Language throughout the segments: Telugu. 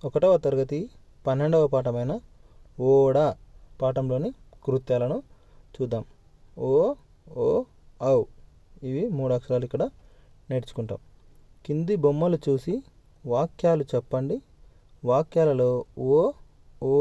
1వ తరగతి 12వ పాఠమైన ఓడ పాఠంలోని కృత్యాలను చూద్దాం. ఓ ఓ ఔ ఇవి 3 అక్షరాలు ఇక్కడ నేర్చుకుంటాం. కింది బొమ్మలు చూసి వాక్యాలు చెప్పండి. వాక్యాలలో ఓ ఓ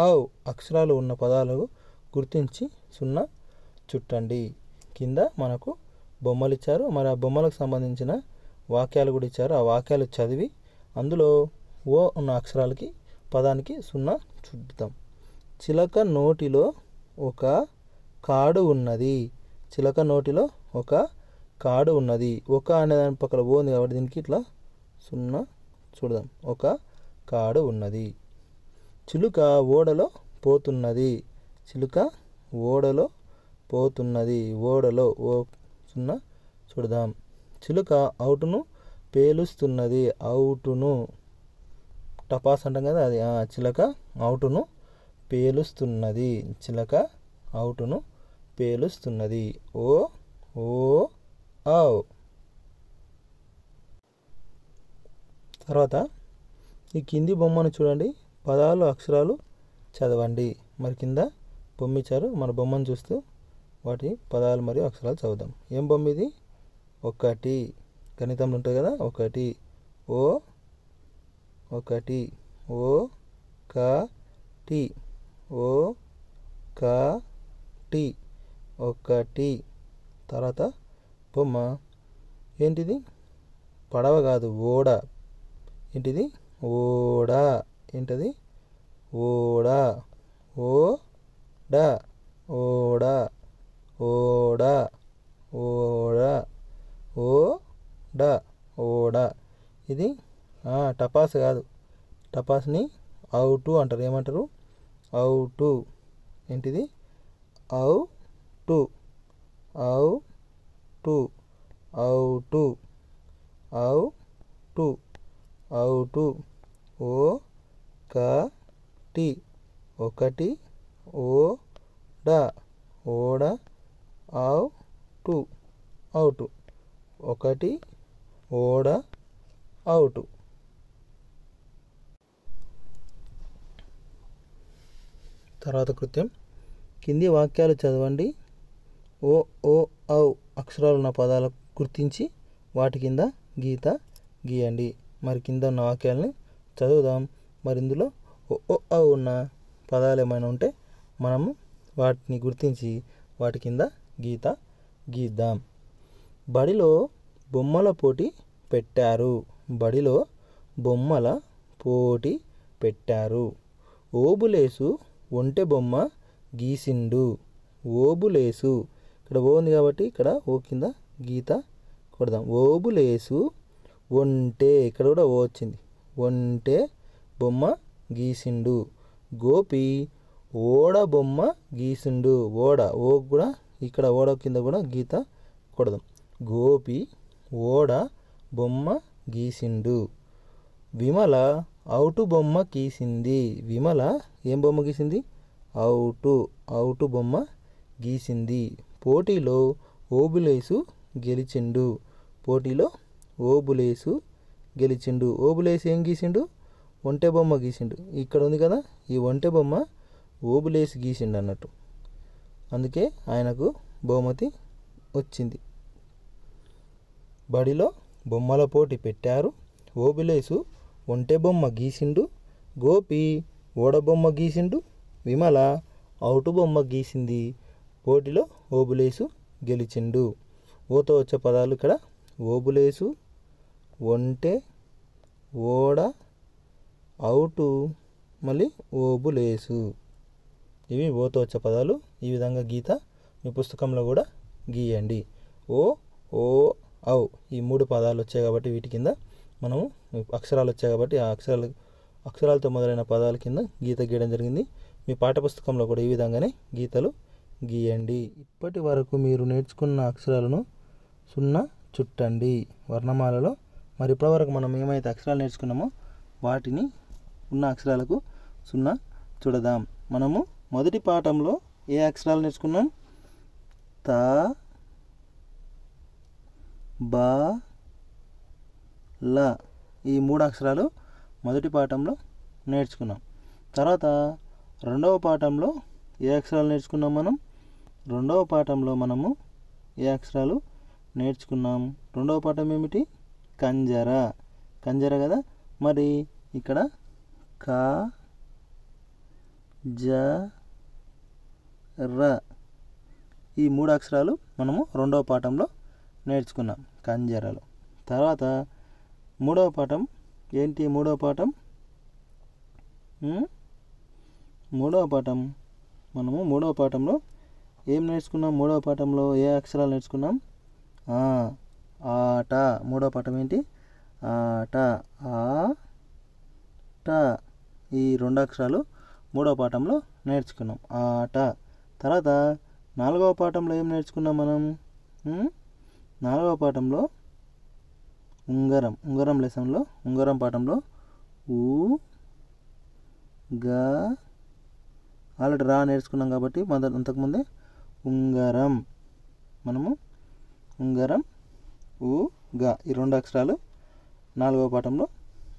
ఔ అక్షరాలు ఉన్న పదాలు గుర్తించి 0 చుట్టండి. కింద మనకు బొమ్మలు ఇచ్చారు, మరి ఆ బొమ్మలకు సంబంధించిన వాక్యాలు కూడా ఇచ్చారు. ఆ వాక్యాలు చదివి అందులో ఓ ఉన్న అక్షరాలకి పదానికి 0 చుట్టుతాం. చిలక నోటిలో ఒక కాడు ఉన్నది. చిలక నోటిలో ఒక కాడు ఉన్నది. ఒక అనే దాని పక్కన ఓ ఉంది కాబట్టి దీనికి ఇట్లా 0 చూడదాం. ఒక కాడు ఉన్నది. చిలుక ఓడలో పోతున్నది. చిలుక ఓడలో పోతున్నది. ఓడలో ఓ 0 చూడదాం. చిలుక అవుటును పేలుస్తున్నది. అవుటును టపాస్ అంటాం కదా, అది చిలక అవుటును పేలుస్తున్నది. చిలక అవుటును పేలుస్తున్నది. ఓ ఓ ఔ. తర్వాత ఈ కింది బొమ్మను చూడండి. పదాలు అక్షరాలు చదవండి. మరి కింద బొమ్మ ఇచ్చారు, మన బొమ్మను చూస్తూ వాటి పదాలు మరియు అక్షరాలు చదువుదాం. ఏం బొమ్మ ఇది? 1 గణితంలో ఉంటుంది కదా, 1 ఓ 1 ఓ క టి ఓ క టి 1. తర్వాత బొమ్మ ఏంటిది? పడవ కాదు, ఓడ. ఏంటిది? ఓడ. ఏంటది? ఓడ. ఓడ ఓడ ఓడ ఓడ ఓడ ఓడ. ఇది టపాస్ కాదు, టపాస్ని అవుటు అంటారు. ఏమంటారు? అవుటు. ఏంటిది? Out out out out out. ఓ క టి 1 ఓడ ఓడ అవుటు అవుటు. 1 ఓడ అవుటు. తర్వాత కృత్యం. కింది వాక్యాలు చదవండి. ఓ ఓ ఔ అక్షరాలు ఉన్న పదాలు గుర్తించి వాటి కింద గీత గీయండి. మరి కింద ఉన్న వాక్యాలని చదువుదాం. మరి ఇందులో ఓ ఓ ఔ ఉన్న పదాలు ఏమైనా ఉంటే మనము వాటిని గుర్తించి వాటి కింద గీత గీద్దాం. బడిలో బొమ్మల పోటీ పెట్టారు. బడిలో బొమ్మల పోటీ పెట్టారు. ఓబులేసు ఒంటె బొమ్మ గీసిండు. ఓబులేసు ఇక్కడ ఓ ఉంది కాబట్టి ఇక్కడ ఓ కింద గీత కొడదాం. ఓబులేసు ఒంటె, ఇక్కడ కూడా ఓ వచ్చింది. ఒంటె బొమ్మ గీసిండు. గోపి ఓడ బొమ్మ గీసిండు. ఓడ ఓ కూడా ఇక్కడ ఓడ కింద కూడా గీత కొడదాం. గోపి ఓడ బొమ్మ గీసిండు. విమల అవుటు బొమ్మ గీసింది. విమల ఏం బొమ్మ గీసింది? అవుటు అవుటు బొమ్మ గీసింది. పోటీలో ఓబులేసు గెలిచిండు. పోటీలో ఓబులేసు గెలిచిండు. ఓబులేసు ఏం గీసిండు? ఒంటె బొమ్మ గీసిండు. ఇక్కడ ఉంది కదా, ఈ ఒంటె బొమ్మ ఓబులేసు గీసిండు అన్నట్టు, అందుకే ఆయనకు బహుమతి వచ్చింది. బడిలో బొమ్మల పోటీ పెట్టారు. ఓబులేసు ఒంటె బొమ్మ గీసిండు. గోపి ఓడబొమ్మ గీసిండు. విమల అవుటు బొమ్మ గీసింది. పోటీలో ఓబులేసు గెలిచిండు. ఓతో వచ్చే పదాలు ఇక్కడ ఓబులేసు, ఒంటె, ఓడ, అవుటు, మళ్ళీ ఓబులేసు. ఇవి ఓతో వచ్చే పదాలు. ఈ విధంగా గీత మీ పుస్తకంలో కూడా గీయండి. ఓ ఓ ఔ ఈ 3 పదాలు వచ్చాయి కాబట్టి వీటి కింద మనము అక్షరాలు వచ్చాయి కాబట్టి ఆ అక్షరాలతో మొదలైన పదాల కింద గీత గీయడం జరిగింది. మీ పాఠ్యపుస్తకంలో కూడా ఈ విధంగానే గీతలు గీయండి. ఇప్పటి వరకు మీరు నేర్చుకున్న అక్షరాలను 0 చుట్టండి వర్ణమాలలో. మరి ఇప్పటివరకు మనం ఏమైతే అక్షరాలు నేర్చుకున్నామో వాటిని ఉన్న అక్షరాలకు 0 చూడదాం. మనము మొదటి పాఠంలో ఏ అక్షరాలు నేర్చుకున్నాం? త, బ, ల ఈ 3 అక్షరాలు మొదటి పాఠంలో నేర్చుకున్నాం. తర్వాత రెండవ పాఠంలో ఏ అక్షరాలు నేర్చుకున్నాం మనం? రెండవ పాఠంలో మనము ఏ అక్షరాలు నేర్చుకున్నాం? రెండవ పాఠం ఏమిటి? కంజర. కంజర కదా. మరి ఇక్కడ క జ ర ఈ 3 అక్షరాలు మనము రెండవ పాఠంలో నేర్చుకున్నాం కంజరలో. తర్వాత మూడవ పాఠం ఏంటి? మూడవ పాఠం మనము మూడవ పాఠంలో ఏం నేర్చుకున్నాం? మూడవ పాఠంలో ఏ అక్షరాలు నేర్చుకున్నాం? ఆట. మూడవ పాఠం ఏంటి? ఆట. ఆ ట ఈ 2 అక్షరాలు మూడవ పాఠంలో నేర్చుకున్నాం. ఆట. తర్వాత నాలుగవ పాఠంలో ఏం నేర్చుకున్నాం మనం? నాలుగవ పాఠంలో ఉంగరం. ఉంగరం లెసన్లో ఉంగరం పాఠంలో ఊ గా ఆల్రెడీ రా నేర్చుకున్నాం కాబట్టి అంతకుముందే ఉంగరం. మనము ఉంగరం ఊ గా ఈ 2 అక్షరాలు నాలుగవ పాఠంలో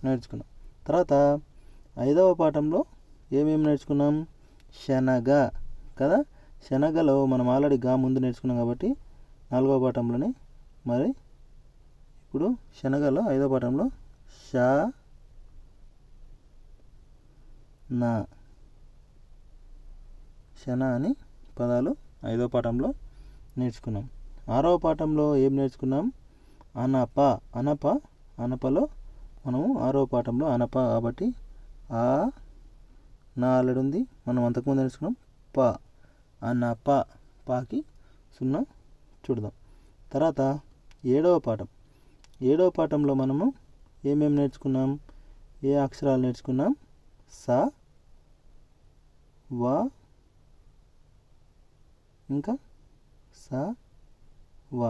నేర్చుకున్నాం. తర్వాత ఐదవ పాఠంలో ఏమేమి నేర్చుకున్నాం? శనగ కదా. శనగలో మనం ఆల్రెడీ గా ముందు నేర్చుకున్నాం కాబట్టి నాలుగవ పాఠంలోనే. మరి ఇప్పుడు శనగలో ఐదవ పాఠంలో ష నా శన అని పదాలు ఐదవ పాఠంలో నేర్చుకున్నాం. ఆరవ పాఠంలో ఏం నేర్చుకున్నాం? అనప. అనపలో మనము ఆరవ పాఠంలో అనప కాబట్టి ఆ నా ఆల్రెడీ ఉంది, మనం అంతకుముందు నేర్చుకున్నాం. ప అనప. పాకి 0 చూడదాం. తర్వాత ఏడవ పాఠంలో మనము ఏమేమి నేర్చుకున్నాం? ఏ అక్షరాలు నేర్చుకున్నాం? స వ ఇంకా స వ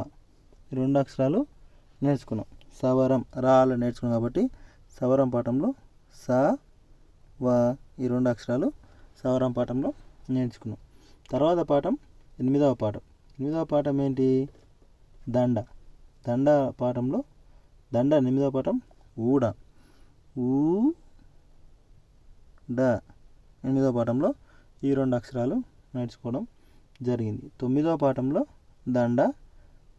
2 అక్షరాలు నేర్చుకున్నాం. సవరం రాళ్ళు నేర్చుకున్నాం కాబట్టి సవరం పాఠంలో స వ ఈ 2 అక్షరాలు సవరం పాఠంలో నేర్చుకున్నాం. తర్వాత పాఠం 8వ పాఠం. 8వ పాఠం ఏంటి? దండ. దండ పాఠంలో 8వ పాఠం ఊడ. ఊ డ 8వ పాఠంలో ఈ 2 అక్షరాలు నేర్చుకోవడం జరిగింది. 9వ పాఠంలో దండ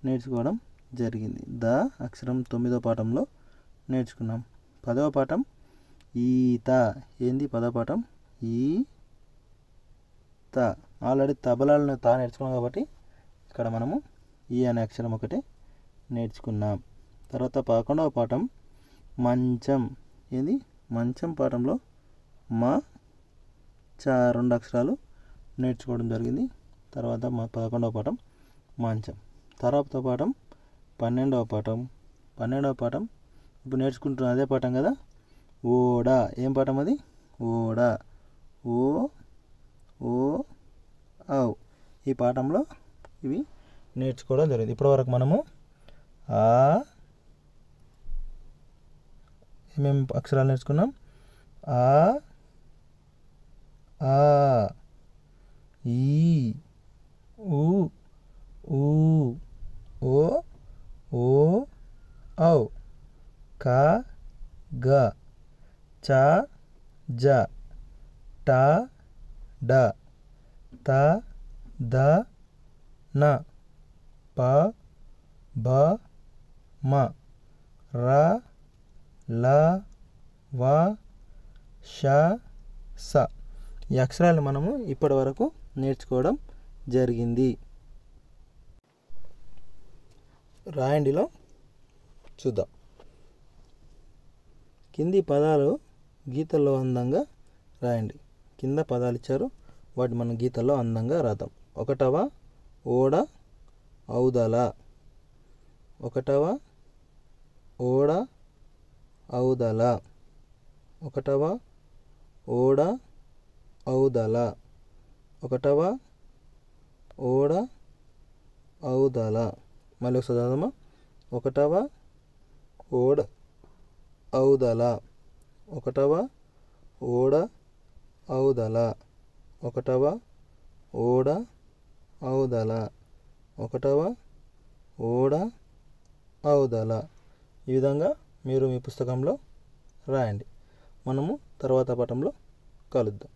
నేర్చుకోవడం జరిగింది. ద అక్షరం 9వ పాఠంలో నేర్చుకున్నాం. 10వ పాఠం ఈత. ఏంది 10వ పాఠం? ఈత. ఆల్రెడీ తబలాలను తా నేర్చుకున్నాం కాబట్టి ఇక్కడ మనము ఈ అనే అక్షరం ఒకటే నేర్చుకున్నాం. తర్వాత 11వ పాఠం మంచం. ఏంది? మంచం పాఠంలో మా చ 2 అక్షరాలు నేర్చుకోవడం జరిగింది. తర్వాత 11వ పాఠం మంచం. తర్వాత పాఠం 12వ పాఠం. 12వ పాఠం ఇప్పుడు నేర్చుకుంటున్నాం అదే పాఠం కదా. ఓడ. ఏం పాఠం అది? ఓడ. ఓ ఓ ఔ ఈ పాఠంలో ఇవి నేర్చుకోవడం జరిగింది. ఇప్పటివరకు మనము ఏమేమి అక్షరాలు నేర్చుకున్నాం? ఆ ఈ ఊ ఊ ఓ ఓ ఔ క గ చ జ ట డ త ద న ప బ మ ర ల వ ష స ఈ అక్షరాలు మనము ఇప్పటి వరకు నేర్చుకోవడం జరిగింది. రాయండిలో చూద్దాం. కింది పదాలు గీతల్లో అందంగా రాయండి. కింద పదాలు ఇచ్చారు, వాటి మనం గీతల్లో అందంగా రాద్దాం. 1వ ఓడ ఔదల. 1వ ఓడ ఔదల. 1వ ఓడ ఔదల. 1వ ఓడ ఔదల. మళ్ళీ ఒకసారి చదవమా. 1వ ఓడ ఔదల. 1వ ఓడ ఔదల. 1వ ఓడ ఔదల. 1వ ఓడ ఔదల. ఈ విధంగా మీరు మీ పుస్తకంలో రాయండి. మనము తర్వాత పాఠంలో కలుద్దాం.